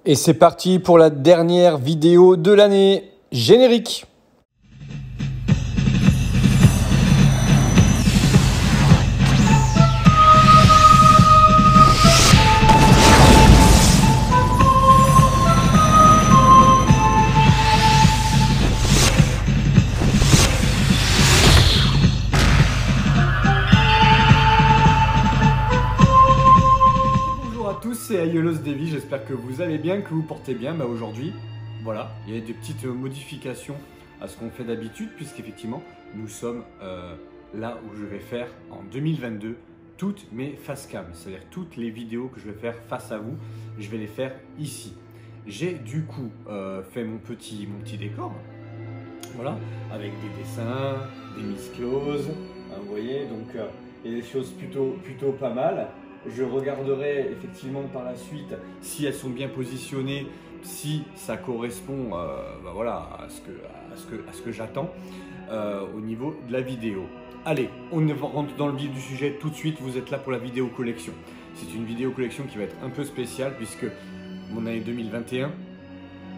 Et c'est parti pour la dernière vidéo de l'année. Générique. C'est Aïelos Davy, j'espère que vous allez bien, que vous portez bien. Aujourd'hui, voilà, il y a des petites modifications à ce qu'on fait d'habitude, puisqu'effectivement, nous sommes là où je vais faire en 2022 toutes mes face cam, c'est-à-dire toutes les vidéos que je vais faire face à vous, je vais les faire ici. J'ai du coup fait mon petit décor, voilà, avec des dessins, des mises closes, hein, vous voyez, donc il y a des choses plutôt pas mal. Je regarderai effectivement par la suite si elles sont bien positionnées, si ça correspond voilà, à ce que j'attends au niveau de la vidéo. Allez, on rentre dans le vif du sujet tout de suite. Vous êtes là pour la vidéo collection. C'est une vidéo collection qui va être un peu spéciale puisque mon année 2021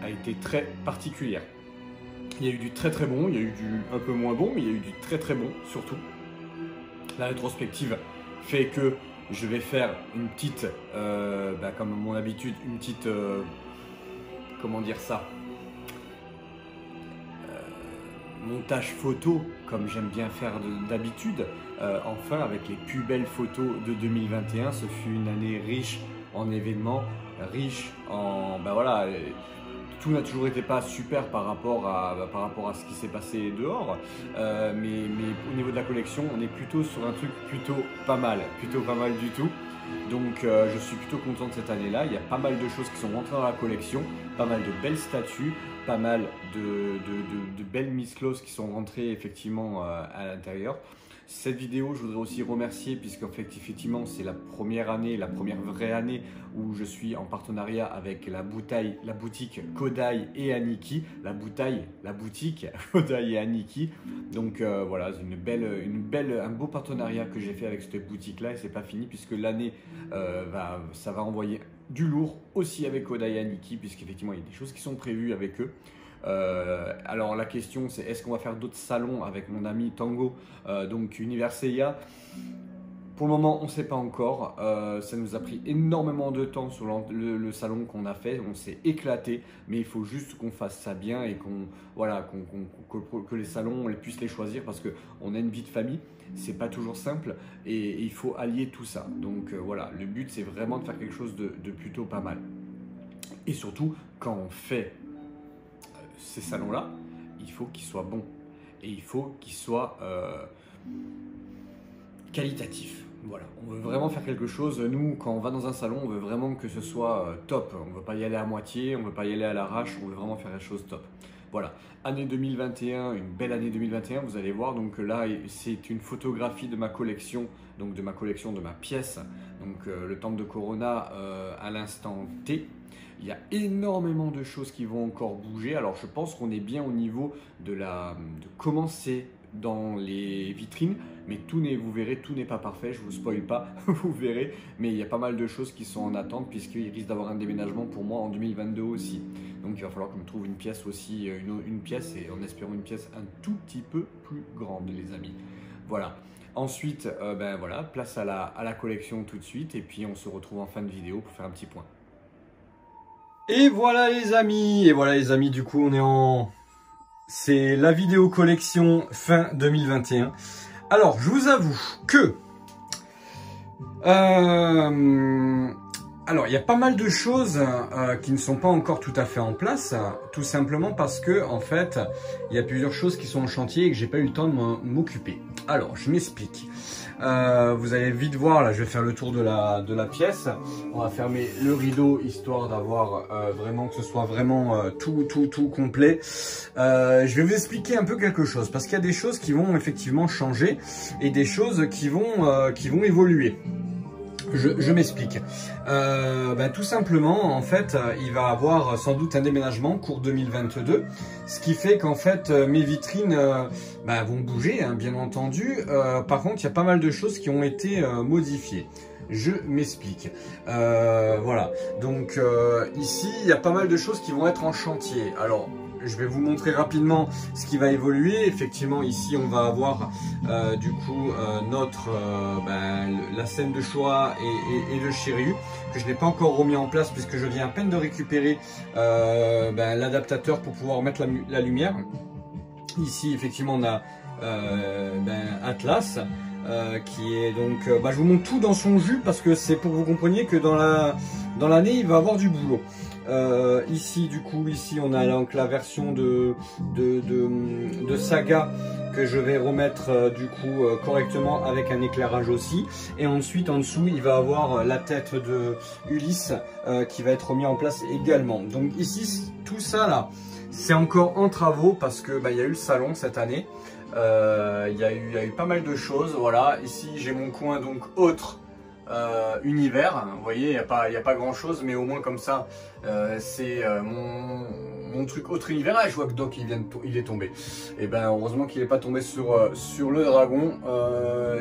a été très particulière. Il y a eu du très bon, il y a eu du un peu moins bon, mais il y a eu du très bon surtout. La rétrospective fait que je vais faire une petite, comme à mon habitude, une petite, comment dire ça, montage photo, comme j'aime bien faire d'habitude. Enfin, avec les plus belles photos de 2021, ce fut une année riche en événements, riche en, voilà, tout n'a toujours été pas super par rapport à ce qui s'est passé dehors, mais au niveau de la collection, on est plutôt sur un truc plutôt pas mal du tout. Donc je suis plutôt content de cette année-là. Il y a pas mal de choses qui sont rentrées dans la collection, pas mal de belles statues, pas mal de belles mises closes qui sont rentrées effectivement à l'intérieur. Cette vidéo, je voudrais aussi remercier puisqu'en fait, effectivement, c'est la première vraie année où je suis en partenariat avec la boutique Kodai et Aniki. La boutique Kodai et Aniki. Donc voilà, c'est un beau partenariat que j'ai fait avec cette boutique-là et c'est pas fini puisque l'année, ça va envoyer du lourd aussi avec Kodai et Aniki puisqu'effectivement, il y a des choses qui sont prévues avec eux. Alors la question c'est est-ce qu'on va faire d'autres salons avec mon ami Tango, donc Universeia. Pour le moment on ne sait pas encore, ça nous a pris énormément de temps sur le salon qu'on a fait, on s'est éclaté, mais il faut juste qu'on fasse ça bien et que les salons on puisse les choisir parce qu'on a une vie de famille, c'est pas toujours simple et il faut allier tout ça. Donc voilà, le but c'est vraiment de faire quelque chose de plutôt pas mal. Et surtout quand on fait ces salons-là, il faut qu'ils soient bons et il faut qu'ils soient qualitatifs. Voilà, on veut vraiment faire quelque chose. Nous, quand on va dans un salon, on veut vraiment que ce soit top. On ne veut pas y aller à moitié, on ne veut pas y aller à l'arrache, on veut vraiment faire les choses top. Voilà, année 2021, une belle année 2021, vous allez voir. Donc là, c'est une photographie de ma collection, de ma pièce, donc le temple de Corona à l'instant T. Il y a énormément de choses qui vont encore bouger. Alors je pense qu'on est bien au niveau de comment c'est dans les vitrines. Mais vous verrez, tout n'est pas parfait. Je ne vous spoil pas, vous verrez. Mais il y a pas mal de choses qui sont en attente puisqu'il risque d'avoir un déménagement pour moi en 2022 aussi. Donc il va falloir que je me trouve une pièce aussi, une pièce et en espérant une pièce un tout petit peu plus grande les amis. Voilà. Ensuite, voilà, place à la collection tout de suite. Et puis on se retrouve en fin de vidéo pour faire un petit point. Et voilà les amis, du coup c'est la vidéo collection fin 2021. Alors je vous avoue que alors il y a pas mal de choses qui ne sont pas encore tout à fait en place, tout simplement parce que en fait il y a plusieurs choses qui sont en chantier et que j'ai pas eu le temps de m'occuper. Alors je m'explique. Vous allez vite voir, là je vais faire le tour de la pièce. On va fermer le rideau histoire d'avoir vraiment que ce soit vraiment tout complet. Je vais vous expliquer un peu quelque chose parce qu'il y a des choses qui vont effectivement changer et des choses qui vont évoluer. Je m'explique. Tout simplement, en fait, il va avoir sans doute un déménagement cours 2022, ce qui fait qu'en fait, mes vitrines vont bouger, hein, bien entendu. Par contre, il y a pas mal de choses qui ont été modifiées. Je m'explique. Voilà, donc ici, il y a pas mal de choses qui vont être en chantier. Alors, je vais vous montrer rapidement ce qui va évoluer. Effectivement, ici, on va avoir du coup la scène de Shoah et le Shiryu, que je n'ai pas encore remis en place puisque je viens à peine de récupérer l'adaptateur pour pouvoir mettre la lumière. Ici, effectivement, on a Atlas. Qui est donc, je vous montre tout dans son jus parce que c'est pour que vous compreniez que dans l'année il va avoir du boulot. Ici du coup, ici on a donc la version de Saga que je vais remettre du coup correctement avec un éclairage aussi. Et ensuite en dessous il va avoir la tête de Ulysse qui va être remis en place également. Donc ici tout ça là c'est encore en travaux parce que il y a eu le salon cette année. Il y a eu pas mal de choses. Voilà, ici j'ai mon coin donc autre univers. Vous voyez, il n'y a pas grand chose, mais au moins comme ça, c'est mon truc autre univers. Ah, je vois que Doc il est tombé. Et ben heureusement qu'il n'est pas tombé sur le dragon.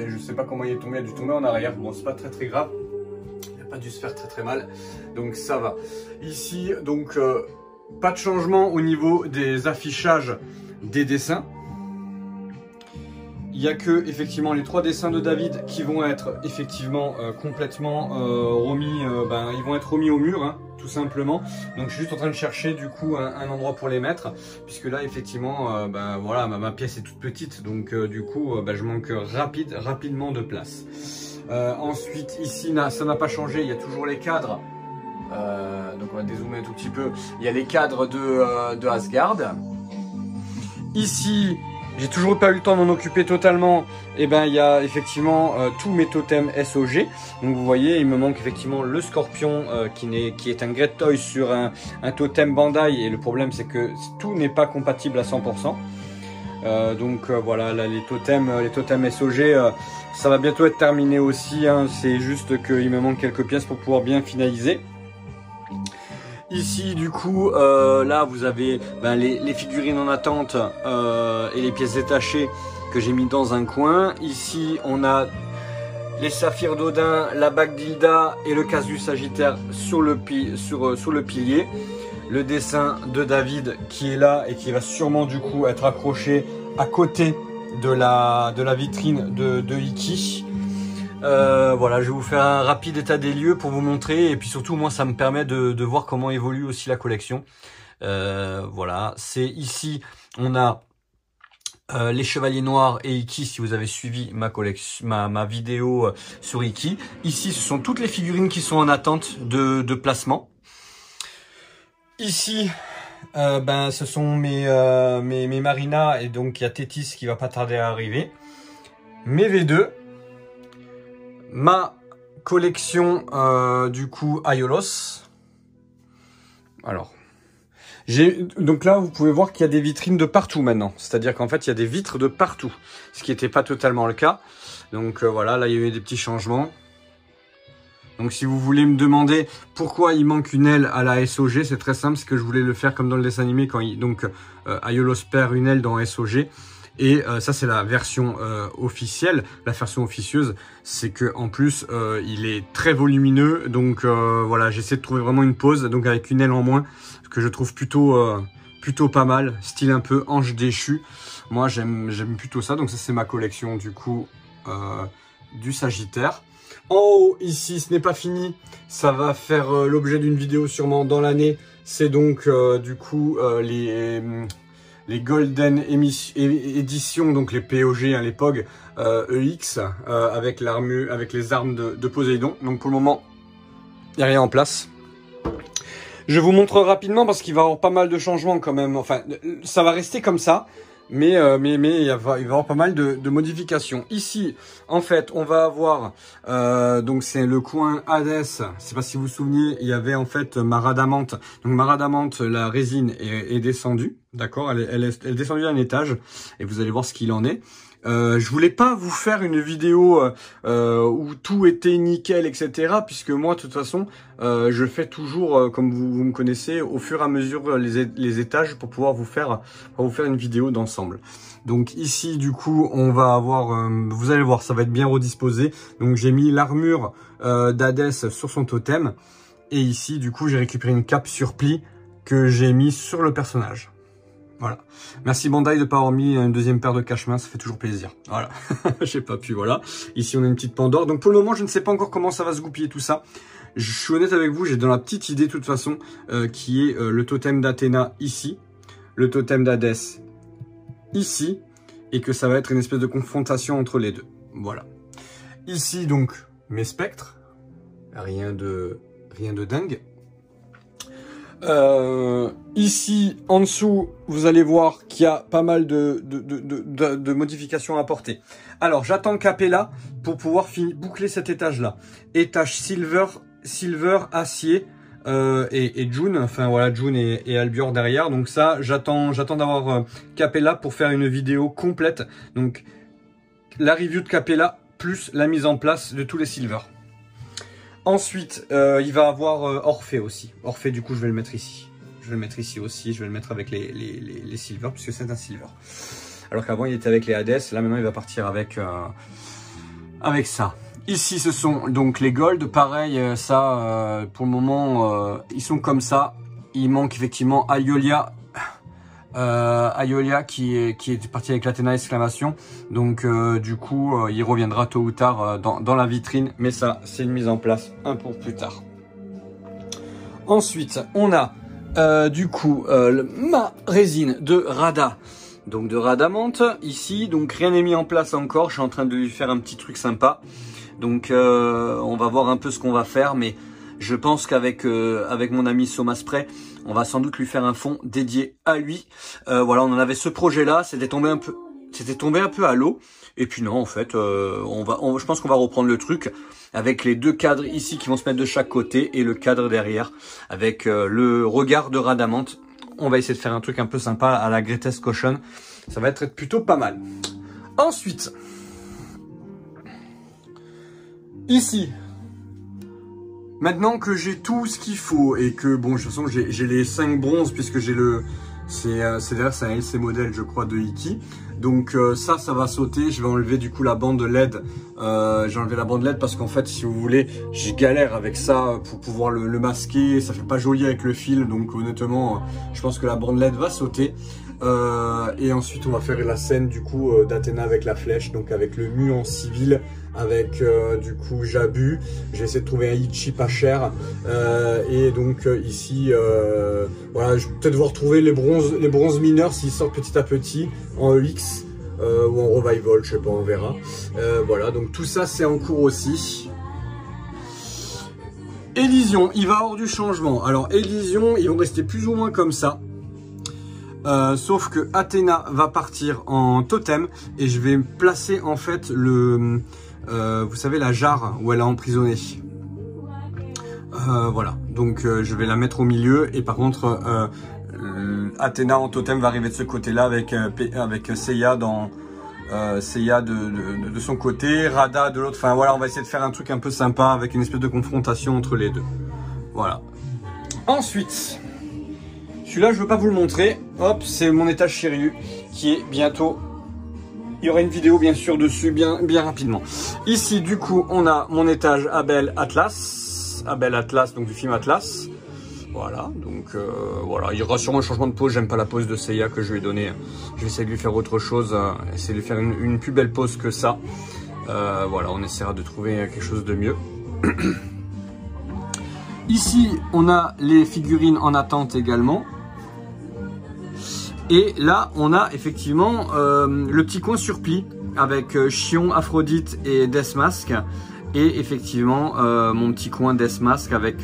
Je sais pas comment il est tombé, il a dû tomber en arrière. Bon, c'est pas très grave. Il n'a pas dû se faire très mal. Donc ça va. Ici, donc pas de changement au niveau des affichages des dessins. Il n'y a que effectivement les 3 dessins de David qui vont être effectivement complètement remis, ils vont être remis au mur, hein, tout simplement. Donc je suis juste en train de chercher du coup un endroit pour les mettre, puisque là effectivement, voilà, ma pièce est toute petite, donc du coup je manque rapidement de place. Ensuite ici ça n'a pas changé, il y a toujours les cadres. Donc on va dézoomer un tout petit peu. Il y a les cadres de Asgard. Ici, j'ai toujours pas eu le temps de m'en occuper totalement. Et il y a effectivement tous mes totems SOG. Donc vous voyez, il me manque effectivement le scorpion qui est un Great Toy sur un totem Bandai. Et le problème c'est que tout n'est pas compatible à 100%. Voilà, là, les totems SOG, ça va bientôt être terminé aussi. Hein. C'est juste qu'il me manque quelques pièces pour pouvoir bien finaliser. Ici du coup là vous avez les figurines en attente et les pièces détachées que j'ai mis dans un coin. Ici on a les saphirs d'Odin, la bague d'Hilda et le casus sagittaire sur le pilier. Le dessin de David qui est là et qui va sûrement du coup être accroché à côté de la vitrine de Iki. Voilà, je vais vous faire un rapide état des lieux pour vous montrer, et puis surtout moi ça me permet de voir comment évolue aussi la collection. Voilà, c'est ici on a les Chevaliers Noirs et Iki, si vous avez suivi ma vidéo sur Iki. Ici ce sont toutes les figurines qui sont en attente de placement. Ici ce sont mes Marina, et donc il y a Tétis qui va pas tarder à arriver. Mes V2. Ma collection du coup Aiolos. Alors, donc là vous pouvez voir qu'il y a des vitrines de partout maintenant. C'est-à-dire qu'en fait il y a des vitres de partout, ce qui n'était pas totalement le cas. Donc voilà, là il y a eu des petits changements. Donc si vous voulez me demander pourquoi il manque une aile à la SOG, c'est très simple, c'est que je voulais le faire comme dans le dessin animé quand Aiolos perd une aile dans SOG. Et ça c'est la version officielle. La version officieuse, c'est que en plus il est très volumineux. Donc voilà, j'essaie de trouver vraiment une pause, donc avec une aile en moins, ce que je trouve plutôt pas mal, style un peu ange déchu. Moi j'aime plutôt ça. Donc ça c'est ma collection du coup du Sagittaire. En haut ici, ce n'est pas fini, ça va faire l'objet d'une vidéo sûrement dans l'année. C'est donc du coup les Golden Edition, donc les POG, hein, les POG EX, avec les armes de Poséidon. Donc pour le moment, il n'y a rien en place. Je vous montre rapidement parce qu'il va y avoir pas mal de changements quand même. Enfin, ça va rester comme ça, mais il va y avoir pas mal de modifications. Ici, en fait, on va avoir, donc c'est le coin Hades. Je sais pas si vous vous souvenez, il y avait en fait ma Rhadamante. Donc ma Rhadamante, la résine est descendue, d'accord, elle est descendue d'un étage, et vous allez voir ce qu'il en est. Je voulais pas vous faire une vidéo où tout était nickel, etc. Puisque moi, de toute façon, je fais toujours, comme vous me connaissez, au fur et à mesure les étages pour pouvoir vous faire une vidéo d'ensemble. Donc ici, du coup, on va avoir, vous allez voir, ça va être bien redisposé. Donc j'ai mis l'armure d'Hadès sur son totem. Et ici, du coup, j'ai récupéré une cape sur pli que j'ai mis sur le personnage. Voilà. Merci Bandai de ne pas avoir mis une deuxième paire de cache-main, ça fait toujours plaisir. Voilà. J'ai pas pu, voilà. Ici, on a une petite Pandore. Donc pour le moment, je ne sais pas encore comment ça va se goupiller tout ça. Je suis honnête avec vous, j'ai dans la petite idée, de toute façon, qui est le totem d'Athéna ici, le totem d'Hadès ici, et que ça va être une espèce de confrontation entre les deux. Voilà. Ici, donc, mes spectres. Rien de dingue. Ici, en dessous, vous allez voir qu'il y a pas mal de modifications à apporter. Alors, j'attends Capella pour pouvoir boucler cet étage-là. Étage silver, acier et June. Enfin, voilà, June et Albior derrière. Donc ça, j'attends d'avoir Capella pour faire une vidéo complète. Donc, la review de Capella plus la mise en place de tous les silver. Ensuite, il va avoir Orphée aussi. Orphée, du coup, je vais le mettre ici. Je vais le mettre ici aussi. Je vais le mettre avec les silver, puisque c'est un silver. Alors qu'avant, il était avec les Hades. Là, maintenant, il va partir avec ça. Ici, ce sont donc les gold. Pareil, ça, pour le moment, ils sont comme ça. Il manque effectivement Aiolia. Aiolia qui est parti avec l'Athéna exclamation. Donc du coup il reviendra tôt ou tard dans la vitrine. Mais ça c'est une mise en place un peu plus tard. Ensuite on a du coup ma résine de Rada. Donc de Radamante ici. Donc rien n'est mis en place encore. Je suis en train de lui faire un petit truc sympa. Donc on va voir un peu ce qu'on va faire. Mais je pense qu'avec avec mon ami Soma Spray, on va sans doute lui faire un fond dédié à lui. Voilà, on en avait ce projet-là, c'était tombé un peu à l'eau. Et puis non, en fait, je pense qu'on va reprendre le truc avec les deux cadres ici qui vont se mettre de chaque côté et le cadre derrière avec le regard de Radamante. On va essayer de faire un truc un peu sympa à la Greatest Caution. Ça va être plutôt pas mal. Ensuite, ici. Maintenant que j'ai tout ce qu'il faut et que, bon, de toute façon, j'ai les 5 bronzes puisque j'ai d'ailleurs, c'est un LC modèle, je crois, de Iki. Donc ça va sauter. Je vais enlever du coup la bande LED. J'ai enlevé la bande LED parce qu'en fait, si vous voulez, j'ai galère avec ça pour pouvoir le masquer. Ça fait pas joli avec le fil. Donc honnêtement, je pense que la bande LED va sauter. Et ensuite, on va faire la scène du coup d'Athéna avec la flèche. Donc avec le mu en civil. Avec du coup Jabu, j'ai essayé de trouver un Ichi pas cher et donc ici voilà, je vais peut-être devoir trouver les bronzes mineurs s'ils sortent petit à petit en EX ou en revival, je sais pas, on verra. Voilà, donc tout ça c'est en cours aussi. Élysion, il va avoir du changement. Alors Élysion, ils vont rester plus ou moins comme ça. Sauf que Athéna va partir en totem et je vais placer en fait vous savez, la jarre où elle a emprisonné. Voilà, donc je vais la mettre au milieu et par contre Athéna en totem va arriver de ce côté-là avec Seiya Seiya de son côté, Rada de l'autre. Enfin voilà, on va essayer de faire un truc un peu sympa avec une espèce de confrontation entre les deux. Voilà. Ensuite, celui-là je veux pas vous le montrer. Hop, c'est mon étage Shiryu qui est bientôt. Il y aura une vidéo bien sûr dessus bien rapidement. Ici du coup on a mon étage Abel Atlas, donc du film Atlas. Voilà, donc voilà, il y aura sûrement un changement de pose. J'aime pas la pose de Seiya que je lui ai donnée. Je vais essayer de lui faire autre chose, essayer de lui faire une plus belle pose que ça. Voilà, on essaiera de trouver quelque chose de mieux. Ici on a les figurines en attente également. Et là, on a effectivement le petit coin sur pli avec Chion, Aphrodite et Deathmask. Et effectivement, mon petit coin Deathmask avec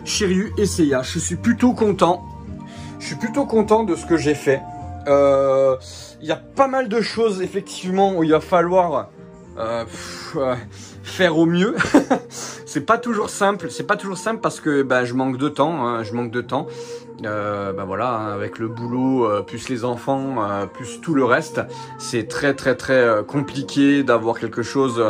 Shiryu et Seiya. Je suis plutôt content. Je suis plutôt content de ce que j'ai fait. Il y a pas mal de choses effectivement où il va falloir faire au mieux. c'est pas toujours simple, parce que je manque de temps, hein, voilà, hein, avec le boulot, plus les enfants, plus tout le reste, c'est très compliqué d'avoir quelque chose,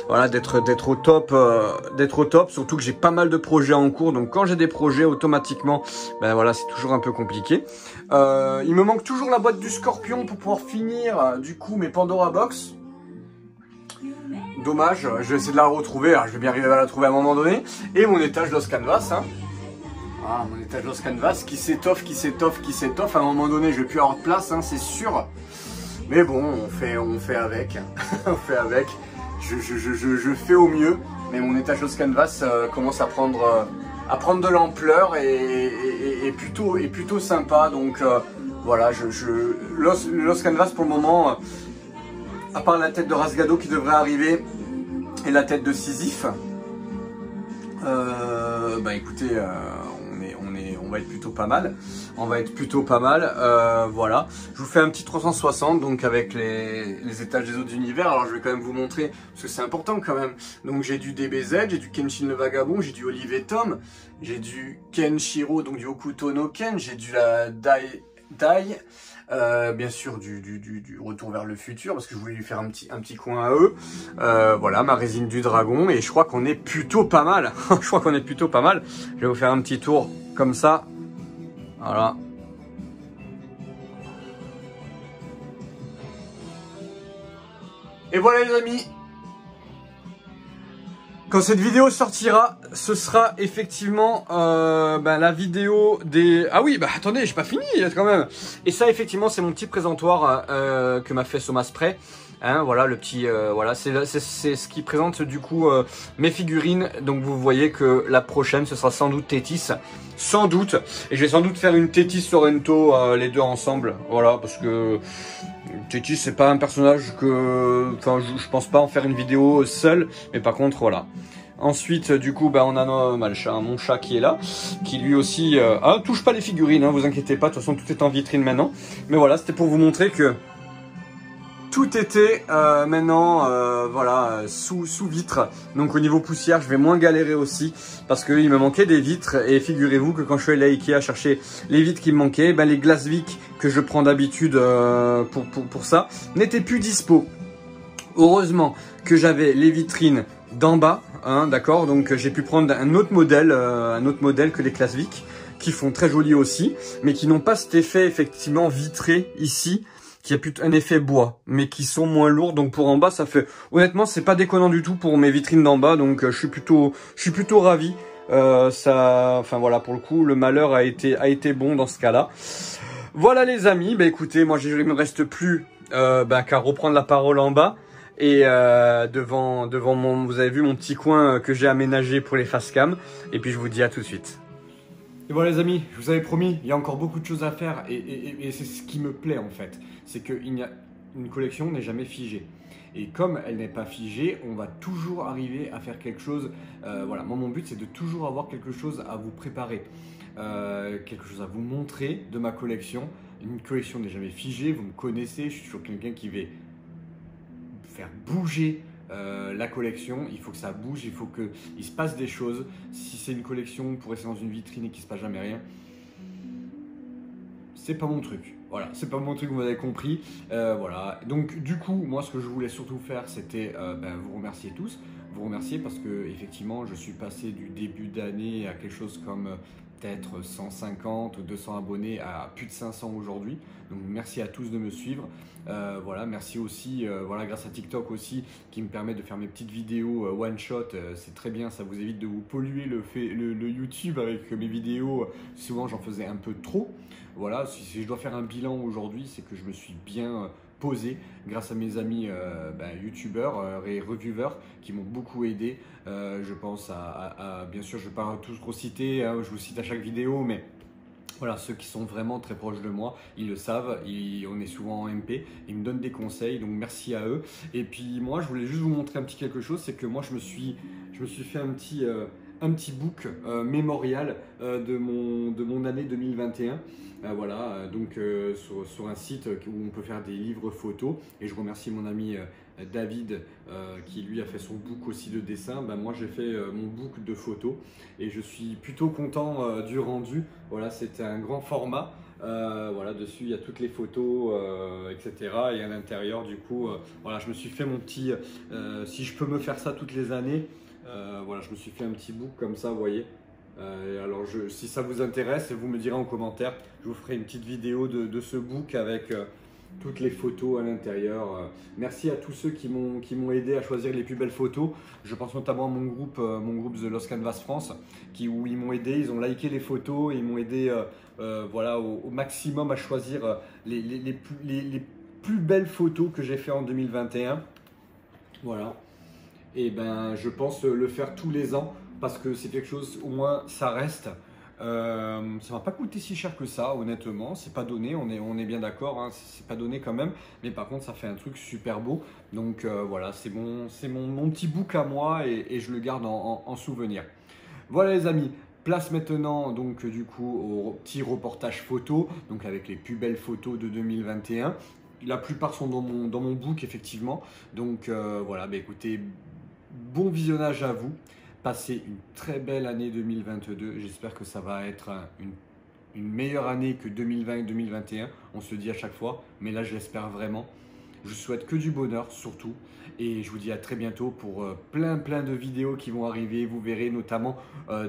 voilà, d'être au top, surtout que j'ai pas mal de projets en cours, donc quand j'ai des projets automatiquement, voilà, c'est toujours un peu compliqué. Il me manque toujours la boîte du Scorpion pour pouvoir finir du coup mes Pandora Box. Dommage, je vais essayer de la retrouver, alors je vais bien arriver à la trouver à un moment donné. Et mon étage Los Canvas, hein. Ah, mon étage Los Canvas qui s'étoffe, à un moment donné je vais plus avoir de place, hein, c'est sûr. Mais bon, on fait avec, on fait avec. Je fais au mieux, mais mon étage Los Canvas commence à prendre de l'ampleur et plutôt sympa. Donc voilà, Los Canvas pour le moment, à part la tête de Rasgado qui devrait arriver et la tête de Sisyphe, écoutez, on va être plutôt pas mal. Voilà, je vous fais un petit 360 donc avec les étages des autres univers. Alors je vais quand même vous montrer parce que c'est important quand même. Donc j'ai du DBZ, j'ai du Kenshin le Vagabond, j'ai du Olive et Tom, j'ai du Kenshiro, donc du Hokuto no Ken, j'ai du Dai, bien sûr du Retour vers le futur parce que je voulais lui faire un petit coin à eux. Voilà, ma résine du dragon et je crois qu'on est plutôt pas mal. Je vais vous faire un petit tour comme ça. Voilà. Et voilà les amis. Quand cette vidéo sortira, ce sera effectivement la vidéo des... Ah oui, attendez, j'ai pas fini quand même. Et ça, effectivement, c'est mon petit présentoir que m'a fait Soma Spray. Hein, voilà, le petit... voilà, c'est ce qui présente du coup mes figurines. Donc vous voyez que la prochaine, ce sera sans doute Tétis. Sans doute. Et je vais sans doute faire une Tétis Sorrento, les deux ensemble. Voilà, parce que... Tétis, c'est pas un personnage que... Enfin, je pense pas en faire une vidéo seul. Mais par contre, voilà. Ensuite, du coup, on a mon chat qui est là. Qui lui aussi... touche pas les figurines, hein, vous inquiétez pas. De toute façon, tout est en vitrine maintenant. Mais voilà, c'était pour vous montrer que... Tout était maintenant voilà, sous vitre. Donc au niveau poussière, je vais moins galérer aussi. Parce qu'il me manquait des vitres. Et figurez-vous que quand je suis allé à Ikea chercher les vitres qui me manquaient, les Glasvik que je prends d'habitude pour ça, n'étaient plus dispo. Heureusement que j'avais les vitrines d'en bas, hein, d'accord. Donc j'ai pu prendre un autre modèle que les Glasvik, qui font très joli aussi, mais qui n'ont pas cet effet effectivement vitré ici, qui a plutôt un effet bois, mais qui sont moins lourds. Donc pour en bas, ça fait, honnêtement, c'est pas déconnant du tout pour mes vitrines d'en bas. Donc je suis plutôt ravi. Enfin voilà, pour le coup, le malheur a été bon dans ce cas-là. Voilà les amis, écoutez, moi il me reste plus qu'à reprendre la parole en bas. Et devant vous avez vu mon petit coin que j'ai aménagé pour les facecam. Et puis je vous dis à tout de suite. Et voilà les amis, je vous avais promis, il y a encore beaucoup de choses à faire et c'est ce qui me plaît en fait. C'est qu'une collection n'est jamais figée. Et comme elle n'est pas figée, on va toujours arriver à faire quelque chose. Voilà, moi mon but c'est de toujours avoir quelque chose à vous préparer. Quelque chose à vous montrer de ma collection. Une collection n'est jamais figée, vous me connaissez, je suis toujours quelqu'un qui va faire bouger la collection. Il faut que ça bouge, il faut qu'il se passe des choses. Si c'est une collection pour rester dans une vitrine et qu'il ne se passe jamais rien, c'est pas mon truc. Voilà, c'est pas mon truc, vous m'avez compris. Voilà, donc du coup, moi ce que je voulais surtout faire, c'était vous remercier tous. Vous remercier parce que effectivement, je suis passé du début d'année à quelque chose comme peut-être 150 ou 200 abonnés à plus de 500 aujourd'hui. Donc merci à tous de me suivre. Voilà, merci aussi, voilà, grâce à TikTok aussi, qui me permet de faire mes petites vidéos one shot. C'est très bien, ça vous évite de vous polluer le YouTube avec mes vidéos. Souvent j'en faisais un peu trop. Voilà, si je dois faire un bilan aujourd'hui, c'est que je me suis bien posé grâce à mes amis youtubeurs et reviewers qui m'ont beaucoup aidé. Je pense à bien sûr, je ne vais pas tous reciter, hein, je vous cite à chaque vidéo, mais voilà, ceux qui sont vraiment très proches de moi, ils le savent, on est souvent en MP, ils me donnent des conseils, donc merci à eux. Et puis moi, je voulais juste vous montrer un petit quelque chose, c'est que moi, je me suis fait un petit un petit book mémorial de mon année 2021. Voilà, donc sur un site où on peut faire des livres photos. Et je remercie mon ami David qui lui a fait son book aussi de dessin. Moi j'ai fait mon book de photos et je suis plutôt content du rendu. Voilà, c'était un grand format. Voilà, dessus il y a toutes les photos, etc. Et à l'intérieur, du coup, voilà, je me suis fait mon petit. Si je peux me faire ça toutes les années, voilà, je me suis fait un petit book comme ça, vous voyez. Alors, si ça vous intéresse, vous me direz en commentaire. Je vous ferai une petite vidéo de ce book avec toutes les photos à l'intérieur. Merci à tous ceux qui m'ont aidé à choisir les plus belles photos. Je pense notamment à mon groupe The Lost Canvas France, où ils m'ont aidé, ils ont liké les photos, et ils m'ont aidé voilà, au maximum à choisir les plus belles photos que j'ai fait en 2021. Voilà. Et ben, je pense le faire tous les ans parce que c'est quelque chose, au moins ça reste. Ça va pas coûter si cher que ça, honnêtement. C'est pas donné, on est bien d'accord, hein, c'est pas donné quand même. Mais par contre, ça fait un truc super beau. Donc voilà, c'est mon petit book à moi et je le garde en souvenir. Voilà les amis. Place maintenant donc du coup au petit reportage photo, donc avec les plus belles photos de 2021. La plupart sont dans mon book effectivement. Donc voilà, bah, écoutez, bon visionnage à vous. Passez une très belle année 2022. J'espère que ça va être une meilleure année que 2020 et 2021. On se le dit à chaque fois, mais là je l'espère vraiment. Je vous souhaite que du bonheur surtout et je vous dis à très bientôt pour plein de vidéos qui vont arriver. Vous verrez notamment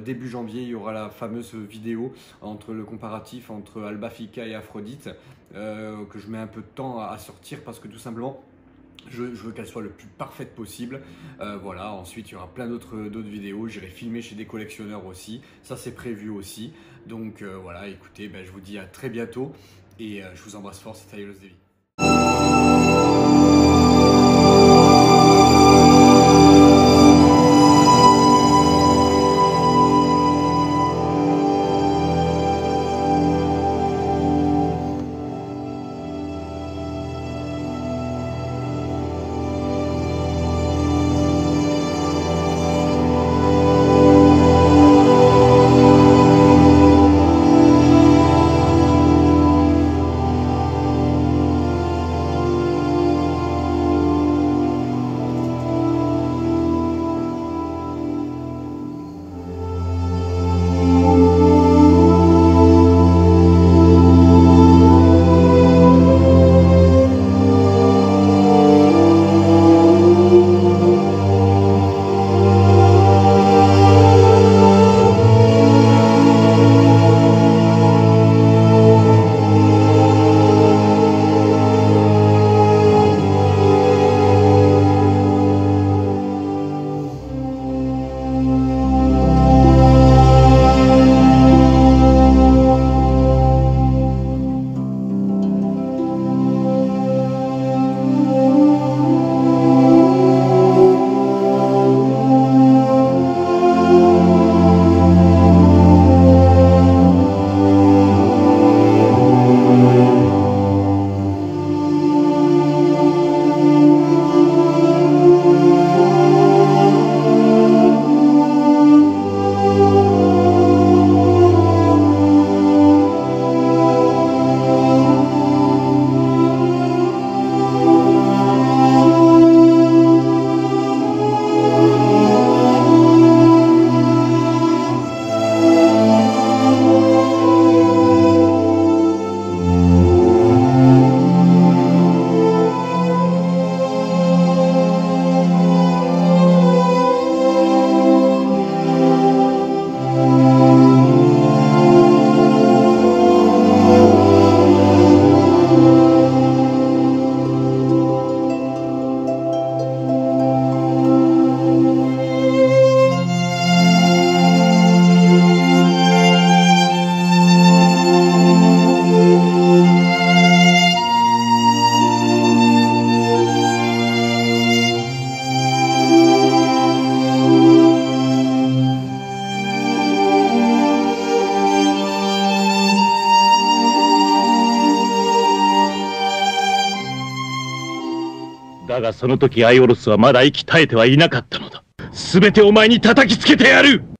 début janvier, il y aura la fameuse vidéo entre le comparatif entre Albafica et Aphrodite que je mets un peu de temps à sortir parce que tout simplement je veux qu'elle soit le plus parfaite possible. Voilà, ensuite il y aura plein d'autres vidéos. J'irai filmer chez des collectionneurs aussi. Ça c'est prévu aussi. Donc voilà, écoutez, je vous dis à très bientôt et je vous embrasse fort, c'était Aiolos Davy.だがその時アイオロスはまだ息絶えてはいなかったのだ。全てお前に叩きつけてやる。